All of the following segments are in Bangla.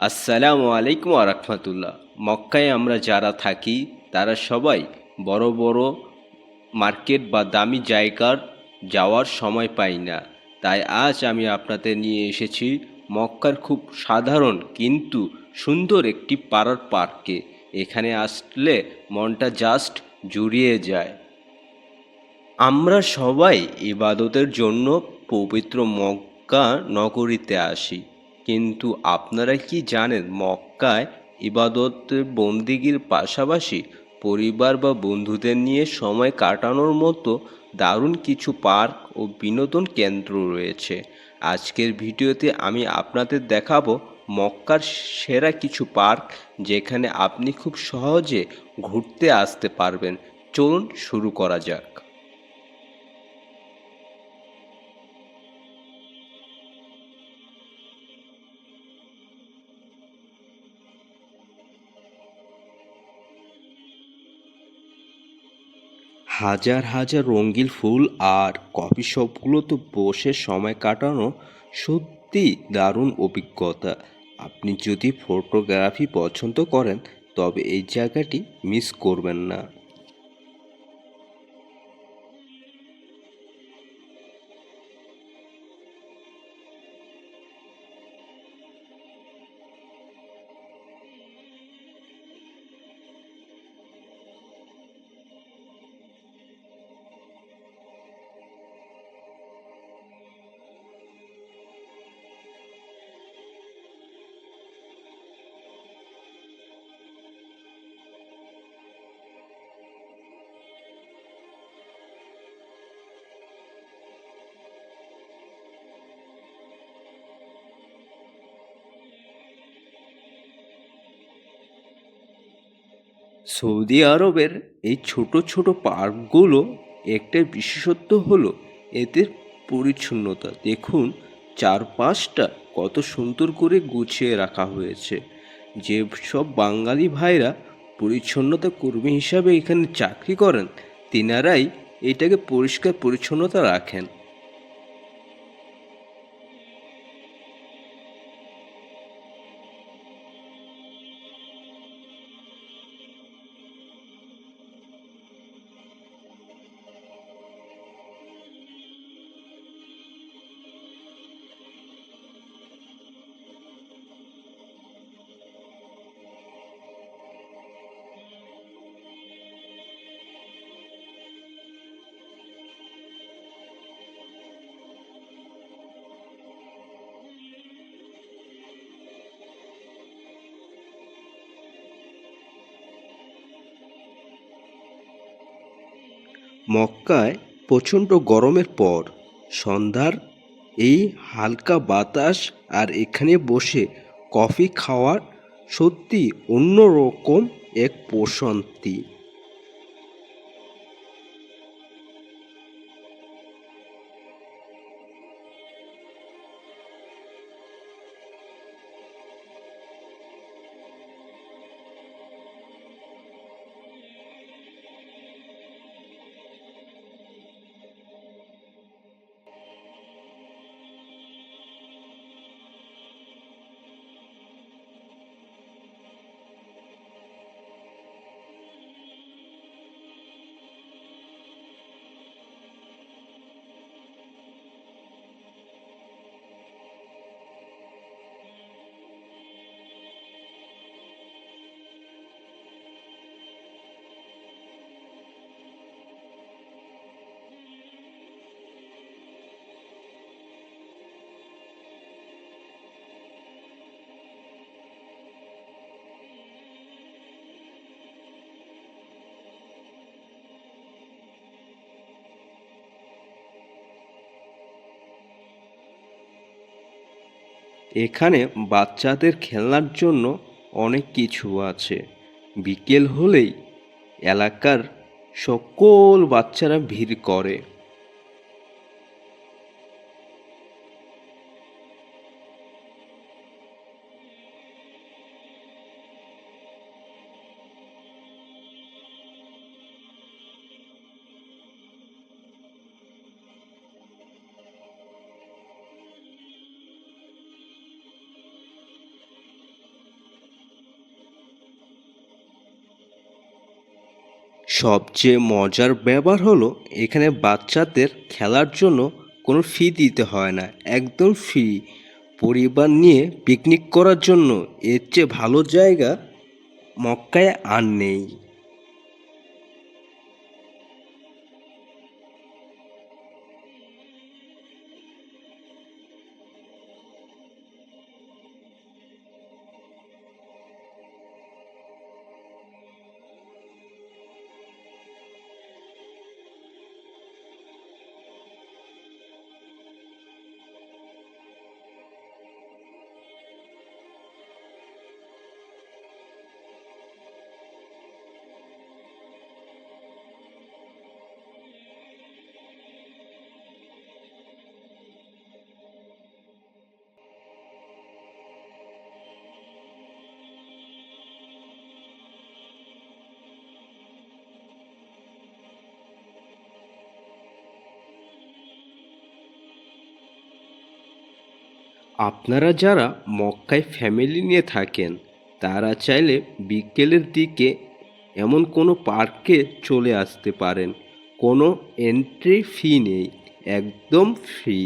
আসসালামু আলাইকুম আরহামতুল্লাহ। মক্কায় আমরা যারা থাকি তারা সবাই বড় বড় মার্কেট বা দামি জায়গার যাওয়ার সময় পাই না। তাই আজ আমি আপনাদের নিয়ে এসেছি মক্কার খুব সাধারণ কিন্তু সুন্দর একটি পাড়ার পার্কে। এখানে আসলে মনটা জাস্ট জুড়িয়ে যায়। আমরা সবাই ইবাদতের জন্য পবিত্র মক্কা নগরীতে আসি, কিন্তু আপনারা কি জানেন মক্কায় ইবাদতের বন্দিগির পাশাপাশি পরিবার বা বন্ধুদের নিয়ে সময় কাটানোর মতো দারুণ কিছু পার্ক ও বিনোদন কেন্দ্র রয়েছে। আজকের ভিডিওতে আমি আপনাদের দেখাবো মক্কার সেরা কিছু পার্ক, যেখানে আপনি খুব সহজে ঘুরতে আসতে পারবেন। চলুন শুরু করা যাক। হাজার হাজার রঙিন ফুল আর কফি শপগুলোতে বসে সময় কাটানো সত্যি দারুণ অভিজ্ঞতা। আপনি যদি ফটোগ্রাফি পছন্দ করেন তবে এই জায়গাটি মিস করবেন না। সৌদি আরবের এই ছোট ছোট পার্কগুলো একটা বিশেষত্ব হলো এদের পরিচ্ছন্নতা। দেখুন চারপাশটা কত সুন্দর করে গুছিয়ে রাখা হয়েছে। যে সব বাঙালি ভাইরা পরিচ্ছন্নতা কর্মী হিসাবে এখানে চাকরি করেন, তিনারাই এটাকে পরিষ্কার পরিচ্ছন্নতা রাখেন। মক্কায় প্রচণ্ড গরমের পর সন্ধ্যার এই হালকা বাতাস আর এখানে বসে কফি খাওয়ার সত্যি অন্যরকম এক প্রশান্তি। এখানে বাচ্চাদের খেলনার জন্য অনেক কিছু আছে। বিকেল হলেই এলাকার সকল বাচ্চারা ভিড় করে। সবচেয়ে মজার ব্যাপার হলো এখানে বাচ্চাদের খেলার জন্য কোনো ফি দিতে হয় না, একদম ফ্রি। পরিবার নিয়ে পিকনিক করার জন্য এর চেয়ে ভালো জায়গা মক্কায় আর নেই। আপনারা যারা মক্কায় ফ্যামিলি নিয়ে থাকেন তারা চাইলে বিকেলের দিকে এমন কোনো পার্কে চলে আসতে পারেন। কোনো এন্ট্রি ফি নেই, একদম ফ্রি।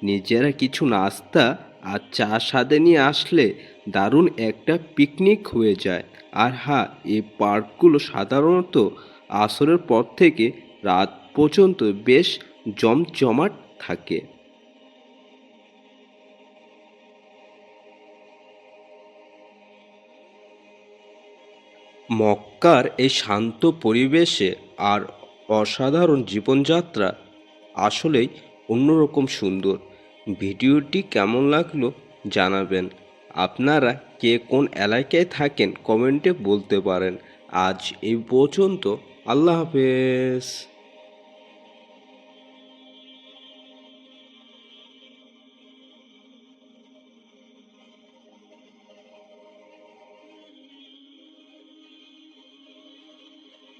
নিজেরা কিছু নাস্তা আর চা সাথে নিয়ে আসলে দারুণ একটা পিকনিক হয়ে যায়। আর হ্যাঁ, এই পার্কগুলো সাধারণত আসরের পর থেকে রাত পর্যন্ত বেশ জমজমাট থাকে। মক্কার এই শান্ত পরিবেশে আর অসাধারণ জীবনযাত্রা আসলেই অন্যরকম সুন্দর। ভিডিওটি কেমন লাগলো জানাবেন। আপনারা কে কোন এলাকায় থাকেন কমেন্টে বলতে পারেন। আজ এই পর্যন্ত। আল্লাহ হাফেজ।